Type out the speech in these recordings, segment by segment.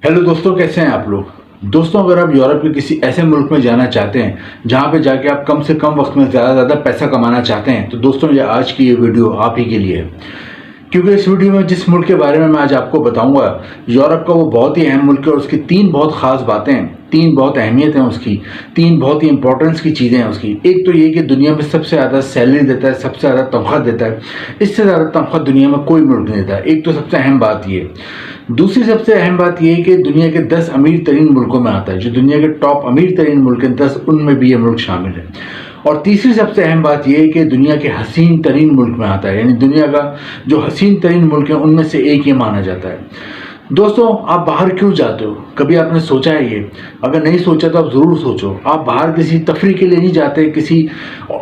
Hello दोस्तों, कैसे हैं आप लोग। दोस्तों, अगर आप यूरोप के किसी ऐसे मुल्क में जाना चाहते हैं जहां पे जाके आप कम से कम वक्त में ज़्यादा पैसा कमाना चाहते हैं तो दोस्तों ये आज की ये वीडियो आप ही के लिए है। क्योंकि इस वीडियो में जिस मुल्क के बारे में मैं आज आपको बताऊंगा, यूरोप का वो बहुत ही अहम मुल्क है और उसकी तीन बहुत खास बातें हैं, तीन बहुत अहमियत है उसकी, तीन बहुत ही इंपॉर्टेंस की चीज़ें हैं उसकी। एक तो ये कि दुनिया में सबसे ज़्यादा सैलरी देता है, सबसे ज़्यादा तनख्वाह देता है। इससे ज़्यादा तनख्वाह दुनिया में कोई मुल्क नहीं देता। एक तो सबसे अहम बात ये। दूसरी सबसे अहम बात यह है कि दुनिया के 10 अमीर तरीन मुल्कों में आता है। जो दुनिया के टॉप अमीर तरीन मुल्क हैं 10, उनमें भी ये मुल्क शामिल है। और तीसरी सबसे अहम बात यह है कि दुनिया के हसीन तरीन मुल्क में आता है, यानी दुनिया का जो हसीन तरीन मुल्क है उनमें से एक ये माना जाता है। दोस्तों, आप बाहर क्यों जाते हो? कभी आपने सोचा है ये? अगर नहीं सोचा तो आप ज़रूर सोचो। आप बाहर किसी तफरी के लिए नहीं जाते, किसी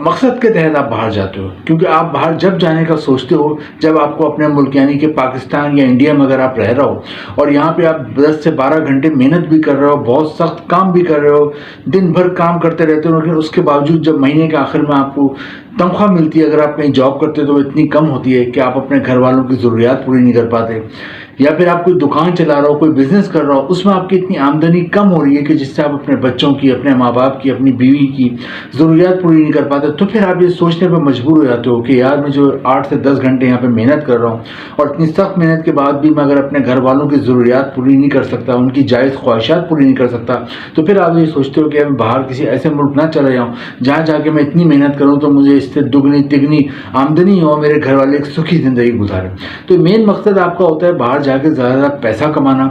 मकसद के तहत आप बाहर जाते हो। क्योंकि आप बाहर जब जाने का सोचते हो जब आपको अपने मुल्क यानी कि पाकिस्तान या इंडिया में अगर आप रह रहे हो और यहाँ पे आप 10 से 12 घंटे मेहनत भी कर रहे हो, बहुत सख्त काम भी कर रहे हो, दिन भर काम करते रहते हो, लेकिन उसके बावजूद जब महीने के आखिर में आपको तनख्वाह मिलती है, अगर आप कहीं जॉब करते हो तो इतनी कम होती है कि आप अपने घर वालों की ज़रूरियात पूरी नहीं कर पाते। या फिर आप कोई दुकान चला रहे हो, कोई बिजनेस कर रहे हो, उसमें आपकी इतनी आमदनी कम हो रही है कि जिससे आप अपने बच्चों की, अपने माँ बाप की, अपनी बीवी की ज़रूरियात पूरी नहीं कर पाते। तो फिर आप ये सोचने पर मजबूर हो जाते हो कि यार मैं जो 8 से 10 घंटे यहाँ पे मेहनत कर रहा हूँ और इतनी सख्त मेहनत के बाद भी मैं अगर अपने घर वालों की ज़रूरियात पूरी नहीं कर सकता, उनकी जायज़ ख्वाहिशात पूरी नहीं कर सकता, तो फिर आप ये सोचते हो कि मैं बाहर किसी ऐसे मुल्क ना चला जाऊँ जहाँ जाके मैं इतनी मेहनत करूँ तो मुझे इससे दुगनी तिगनी आमदनी हो, मेरे घर वाले एक सुखी ज़िंदगी गुजारें। तो मेन मकसद आपका होता है बाहर जाके ज़्यादा पैसा कमाना।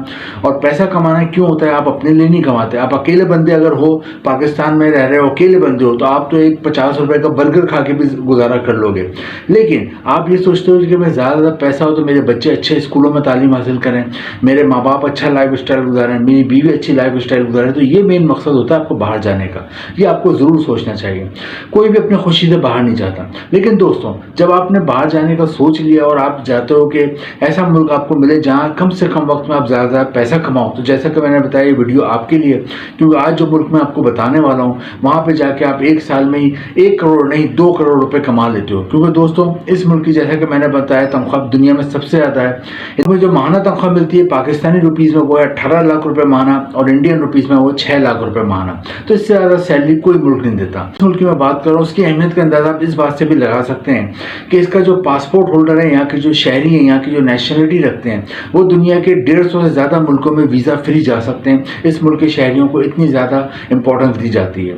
और पैसा कमाना क्यों होता है? आप अपने लिए नहीं कमाते। आप अकेले बंदे अगर हो, पाकिस्तान में रह रहे हो, अकेले बंदे हो, तो आप तो एक 50 रुपए का बर्गर खा के भी गुजारा कर लोगे। लेकिन आप ये सोचते हो कि मैं ज़्यादा पैसा हो तो मेरे बच्चे अच्छे स्कूलों में तालीम हासिल करें, मेरे माँ बाप अच्छा लाइफ स्टाइल गुजारें, मेरी बीवी अच्छी लाइफ स्टाइल गुजारें। तो ये मेन मकसद होता है आपको बाहर जाने का। ये आपको ज़रूर सोचना चाहिए। कोई भी अपनी खुशी से बाहर नहीं जाता। लेकिन दोस्तों, जब आपने बाहर जाने का सोच लिया और आप चाहते हो कि ऐसा मुल्क आपको मिले जहाँ कम से कम वक्त में आप ज़्यादा पैसा कमाओ, तो जैसा कि मैंने बताया ये वीडियो आपके लिए। क्योंकि आज जो मुल्क मैं आपको बताने वाला हूँ वहाँ पे जाके आप एक साल में ही 1 करोड़ नहीं 2 करोड़ रुपए कमा लेते हो। क्योंकि दोस्तों, इस मुल्क की जैसा कि मैंने बताया तनख्वाह दुनिया में सबसे ज़्यादा है। इसमें जो माहाना तनख्वाह मिलती है पाकिस्तानी रुपीज़ में वो है 18 लाख रुपए माहाना और इंडियन रुपीज़ में वो 6 लाख रुपए माहाना। तो इससे ज़्यादा सैलरी कोई मुल्क नहीं देता। इस मुल्क की मैं बात कर रहा हूँ, उसकी अहमियत का अंदाज़ा आप इस बात से भी लगा सकते हैं कि इसका जो पासपोर्ट होल्डर है, यहाँ के जो शहरी हैं, यहाँ की जो नेशनलिटी रखते हैं, वो दुनिया के 150 से ज़्यादा मुल्कों में वीज़ा फ्री जा सकते हैं। इस मुल्क के शहरियों को इतनी ज़्यादा इंपॉर्टेंस दी जाती है।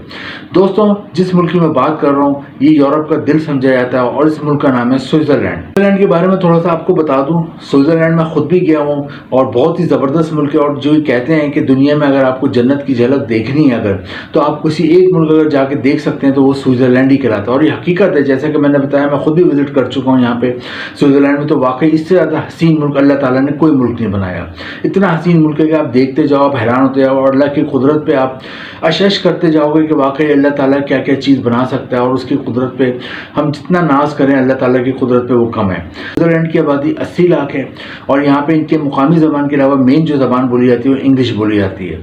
दोस्तों, जिस मुल्क की मैं बात कर रहा हूँ ये यूरोप का दिल समझा जाता है और इस मुल्क का नाम है स्विट्ज़रलैंड। स्विट्ज़रलैंड के बारे में थोड़ा सा आपको बता दूँ। स्विट्ज़रलैंड में खुद भी गया हूँ और बहुत ही ज़बरदस्त मुल्क है। और जो कहते हैं कि दुनिया में अगर आपको जन्नत की झलक देखनी है अगर, तो आप किसी एक मुल्क अगर जाके देख सकते हैं तो वो स्विट्ज़रलैंड ही कहलाता है। और ये हकीकत है, जैसा कि मैंने बताया, मैं खुद भी विजिट कर चुका हूँ यहाँ पे स्विट्ज़रलैंड में। तो वाकई इससे ज़्यादा हसीन मुल्क अल्लाह ताला ने कोई मुल्क नहीं बनाया। इतना हसीन मुल्क है कि आप देखते जाओ, आप हैरान होते जाओ और अल्लाह की कुदरत पे आप अशश करते जाओगे कि वाकई अल्लाह ताला क्या क्या चीज़ बना सकता है। और उसकी कुदरत पे हम जितना नाज करें अल्लाह ताला की कुदरत पे वो कम है। स्विट्ज़रलैंड की आबादी 80 लाख है और यहाँ पे इनके मुकामी ज़बान के अलावा मेन जो ज़बान बोली जाती है वो इंग्लिश बोली जाती है।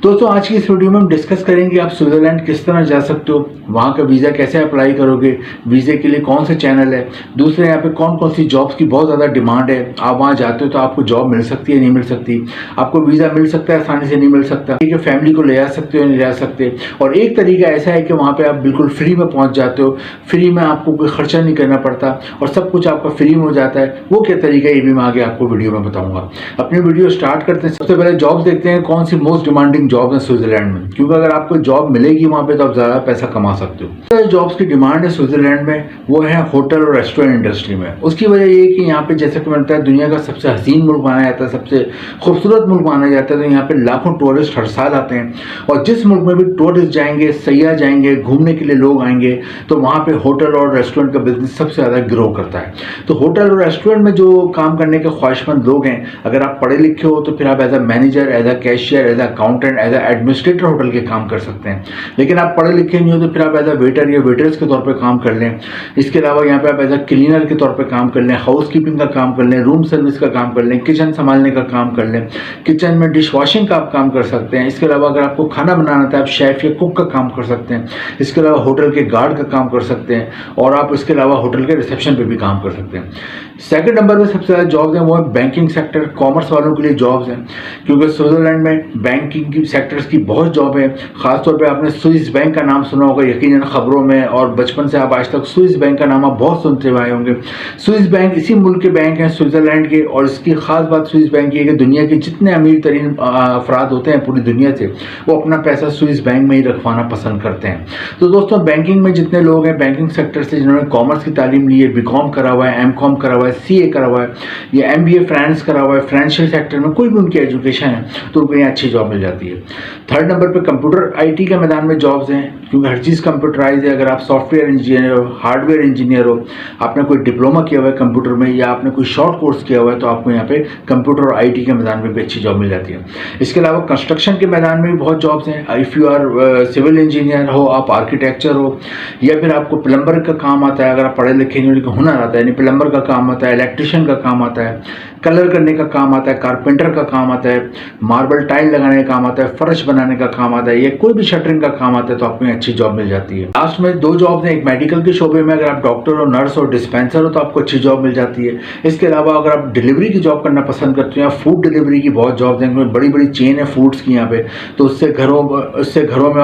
दोस्तों, आज की इस वीडियो में हम डिस्कस करेंगे आप स्विट्ज़रलैंड किस तरह जा सकते हो, वहाँ का वीज़ा कैसे अप्लाई करोगे, वीज़े के लिए कौन से चैनल है, दूसरे यहाँ पे कौन कौन सी जॉब्स की बहुत ज़्यादा डिमांड है, आप वहाँ जाते हो तो आपको जॉब मिल सकती है नहीं मिल सकती, आपको वीज़ा मिल सकता है आसानी से नहीं मिल सकता, ठीक है, फैमिली को ले जा सकते हो नहीं ले जा सकते। और एक तरीका ऐसा है कि वहाँ पर आप बिल्कुल फ्री में पहुँच जाते हो, फ्री में आपको कोई खर्चा नहीं करना पड़ता और सब कुछ आपका फ्री में हो जाता है। वो क्या तरीका है ये भी मैं आगे आपको वीडियो में बताऊँगा। अपनी वीडियो स्टार्ट करते हैं। सबसे पहले जॉब्स देखते हैं कौन सी मोस्ट डिमांडिंग जॉब है स्विट्ज़रलैंड में, क्योंकि अगर आपको जॉब मिलेगी वहाँ पे तो आप ज़्यादा पैसा कमा सकते हो। जॉब्स की डिमांड है स्विट्ज़रलैंड में वो है होटल और रेस्टोरेंट इंडस्ट्री में। उसकी वजह ये है कि यहाँ पे जैसा कि मैंने बताया दुनिया का सबसे हसीन मुल्क माना जाता है, सबसे खूबसूरत मुल्क माना जाता है। तो यहाँ पे लाखों टूरिस्ट हर साल आते हैं और जिस मुल्क में भी टूरिस्ट जाएंगे, सयाह जाएंगे, घूमने के लिए लोग आएंगे, तो वहाँ पे होटल और रेस्टोरेंट का बिजनेस सबसे ज़्यादा ग्रो करता है। तो होटल और रेस्टोरेंट में जो काम करने के ख्वाहिशमंद लोग हैं, अगर आप पढ़े लिखे हो तो फिर आप as a manager, as a cashier, as a accountant, as a administrator hotel के काम कर सकते हैं। लेकिन आप पढ़े लिखे नहीं हो तो फिर आप एज ए वेटर या वेटर्स के तौर पे काम कर लें। इसके अलावा यहाँ पे आप एज ए क्लीनर के तौर पे काम कर लें, हाउस कीपिंग का काम कर लें, रूम सर्विस का काम कर लें, किचन संभालने का काम कर लें, किचन में डिश वॉशिंग का आप काम कर सकते हैं। इसके अलावा अगर आपको खाना बनाना आता है आप शेफ या कुक का काम कर सकते हैं। इसके अलावा होटल के गार्ड का काम कर सकते हैं और आप इसके अलावा होटल के रिसेप्शन पे भी काम कर सकते हैं। सेकंड नंबर पे सबसे ज़्यादा जॉब्स हैं वो है बैंकिंग सेक्टर, कॉमर्स वालों के लिए जॉब्स हैं, क्योंकि स्विट्जरलैंड में बैंकिंग की सेक्टर्स की बहुत जॉब है। खासतौर पे आपने स्विस बैंक का नाम सुना होगा यकीनन खबरों में, और बचपन से आप आज तक स्विस बैंक का नाम आप बहुत सुनते हुए आए होंगे। स्विस बैंक इसी मुल्क के बैंक हैं स्विट्जरलैंड के, और इसकी खास बात स्विस बैंक की है कि दुनिया के जितने अमीर तरीन अफराद होते हैं पूरी दुनिया से, वो अपना पैसा स्विस बैंक में ही रखवाना पसंद करते हैं। तो दोस्तों बैंकिंग में जितने लोग हैं बैंकिंग सेक्टर से जिन्होंने कॉमर्स की तालीम ली है, बीकॉम करा हुआ है, एमकॉम करा हुआ है, सीए करा हुआ है या एमबीए फाइनेंस करा हुआ है, फाइनेंशियल सेक्टर में कोई भी उनकी एजुकेशन है तो उनको यहाँ अच्छी जॉब मिल जाती है। थर्ड नंबर पे कंप्यूटर आईटी के मैदान में जॉब्स हैं, क्योंकि हर चीज़ कंप्यूटराइज है। अगर आप सॉफ्टवेयर इंजीनियर हो, हार्डवेयर इंजीनियर हो, आपने कोई डिप्लोमा किया हुआ है कंप्यूटर में या आपने कोई शॉर्ट कोर्स किया हुआ है, तो आपको यहाँ पे कंप्यूटर और आईटी के मैदान में भी अच्छी जॉब मिल जाती है। इसके अलावा कंस्ट्रक्शन के मैदान में भी बहुत जॉब्स हैं। If you are civil engineer हो, आप आर्किटेक्चर हो, या फिर आपको प्लम्बर का काम आता है, अगर आप पढ़े लिखे नहीं हो हुनर आता है, यानी प्लम्बर का काम आता है, इलेक्ट्रिशियन का काम आता है, कलर करने का काम आता है, कारपेंटर का काम आता है, मार्बल टाइल लगाने का काम आता है, फर्श बनाने का काम आता है, या कोई भी शटरिंग का काम आता है, तो आपको अच्छी जॉब मिल जाती है। लास्ट में दो जॉब्स हैं, एक मेडिकल के शोबे में, अगर आप डॉक्टर हो, नर्स हो, डिस्पेंसर हो तो आपको अच्छी जॉब मिल जाती है। इसके अलावा अगर आप डिलीवरी की जॉब करना पसंद करते हैं, फूड डिलीवरी की बहुत जॉब्स हैं, बड़ी बड़ी चेन है फूड्स की यहाँ पे, तो उससे घरों में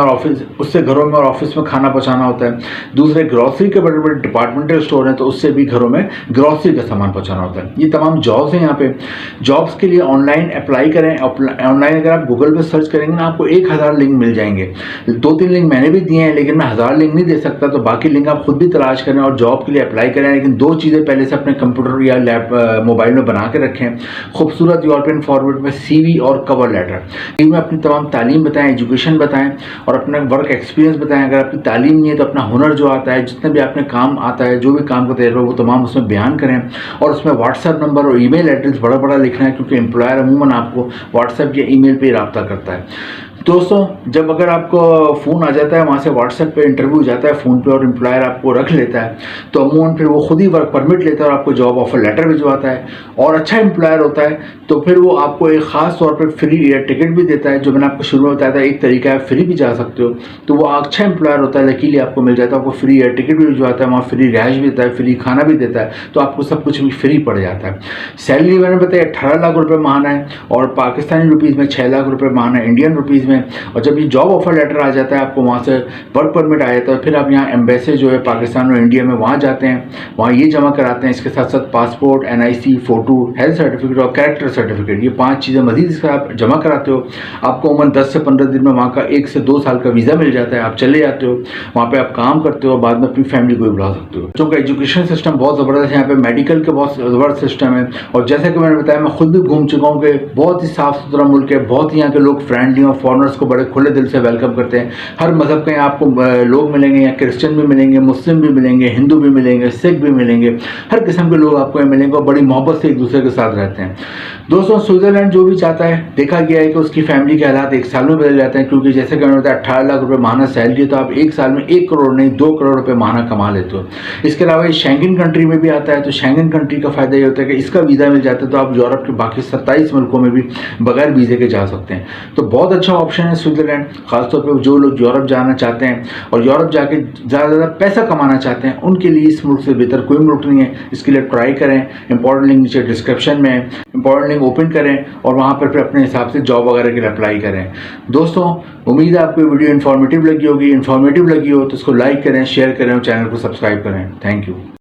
और ऑफिस में खाना पहुँचाना होता है। दूसरे ग्रॉसरी के बड़े बड़े डिपार्टमेंटल स्टोर हैं, तो उससे भी घरों में ग्रॉसरी का सामान पहुँचाना होता है। ये तमाम जॉब्स हैं यहाँ पे। जॉब्स के लिए ऑनलाइन अप्लाई करें। ऑनलाइन अगर आप गूगल पे सर्च करेंगे ना, आपको 1000 लिंक मिल जाएंगे। 2-3 लिंक मैंने भी दिए हैं, लेकिन मैं 1000 लिंक नहीं दे सकता, तो बाकी लिंक आप खुद भी तलाश करें और जॉब के लिए अप्लाई करें। लेकिन दो चीज़ें पहले से अपने कंप्यूटर या मोबाइल में बना के रखें। खूबसूरत यूरोपियन फॉर्मेट में CV और कवर लेटर, इनमें अपनी तमाम तालीम बताएं, एजुकेशन बताएं और अपना वर्क एक्सपीरियंस बताएं। अगर आपकी तालीम नहीं है तो अपना हुनर जो आता है, जितना भी आपने काम आता है, जो भी काम करते हैं वो तमाम उसमें बयान करें। और उसमें व्हाट्सएप नंबर और ईमेल एड्रेस बड़ा बड़ा लिखना है, क्योंकि एम्प्लॉयर अमूमन आपको व्हाट्सएप या ईमेल पे रब्ता करता है। दोस्तों जब अगर आपको फ़ोन आ जाता है वहाँ से व्हाट्सएप पे इंटरव्यू जाता है फ़ोन पे और एम्प्लॉयर आपको रख लेता है, तो अमूमन फिर वो खुद ही वर्क परमिट लेता है और आपको जॉब ऑफर लेटर भिजवाता है। और अच्छा एम्प्लॉयर होता है तो फिर वो आपको एक ख़ास तौर पे फ्री एयर टिकट भी देता है, जो मैंने आपको शुरू में बताया था एक तरीका है, फ्री भी जा सकते हो। तो वो अच्छा एम्प्लॉयर होता है, लकीली आपको मिल जाता है, आपको फ्री एयर टिकट भी भिजवाता है, वहाँ फ्री रिहाइश भी देता है, फ्री खाना भी देता है, तो आपको सब कुछ भी फ्री पड़ जाता है। सैलरी मैंने बताया 18 लाख रुपये माहाना है, और पाकिस्तानी रुपीज़ में 6 लाख रुपये माहाना है इंडियन रुपीज़ में। और जब ये जॉब ऑफर लेटर आ जाता है, आपको वहाँ से वर्क परमिट आ जाता है, फिर आप यहाँ एम्बेसी जो है पाकिस्तान और इंडिया में वहाँ जाते हैं, वहाँ ये जमा कराते हैं। इसके साथ साथ passport, NIC, photo, health certificate और कैरेक्टर सर्टिफिकेट, ये 5 चीज़ें मजीद इसका आप जमा कराते हो। आपको उमन 10 से 15 दिन में वहाँ का 1 से 2 साल का वीज़ा मिल जाता है, आप चले जाते हो, वहाँ पर आप काम करते हो, बाद में अपनी फैमिली को भी बुला सकते हो। बच्चों का एजुकेशन सिस्टम बहुत ज़बरदस्त है यहाँ पे, मेडिकल के बहुत ज़बरदस्त सिस्टम है। और जैसे कि मैंने बताया, मैं खुद भी घूम चुका हूँ कि बहुत ही साफ़ सुथरा मुल्क है, बहुत ही यहाँ के लोग फ्रेंडली और फॉरनर्स को बड़े खुले दिल से वेलकम करते हैं। हर मज़हब के आपको लोग मिलेंगे, यहाँ क्रिश्चियन भी मिलेंगे, मुस्लिम भी मिलेंगे, हिंदू भी मिलेंगे, सिख भी मिलेंगे, हर किस्म के लोग आपको यहाँ मिलेंगे और बड़ी मोहब्बत से एक दूसरे के साथ रहते हैं। दोस्तों स्विट्ज़रलैंड जो भी चाहता है, देखा गया है कि उसकी फैमिली के हालात 1 साल में बदल जाते हैं, क्योंकि जैसे कि मैंने बताया 18 लाख रुपये माहाना सैलरी है, तो आप 1 साल में 1 करोड़ नहीं 2 करोड़ रुपये माहाना कमा लेते हो। इसके अलावा ये शेंगन कंट्री में भी आता है, तो शेंगन कंट्री का फ़ायदा ये होता है कि इसका वीज़ा मिल जाता है, तो आप यूरोप के बाकी 27 मुल्कों में भी बगैर वीज़े के जा सकते हैं। तो बहुत अच्छा ऑप्शन है स्विट्ज़रलैंड, खासतौर पर जो लोग यूरोप जाना चाहते हैं और यूरोप जाके ज़्यादा से ज़्यादा पैसा कमाना चाहते हैं, उनके लिए इस मुल्क से बेहतर कोई मुल्क नहीं है। इसके लिए ट्राई करें। इंपॉर्टेंट लिंक नीचे डिस्क्रिप्शन में, इंपॉर्टेंट लिंक ओपन करें और वहाँ पर फिर अपने हिसाब से जॉब वगैरह के लिए अप्लाई करें। दोस्तों उम्मीद है आपको वीडियो इन्फॉर्मेटिव लगी होगी। इन्फॉर्मेटिव लगी हो तो इसको लाइक करें, शेयर करें और चैनल को सब्सक्राइब करें। Thank you.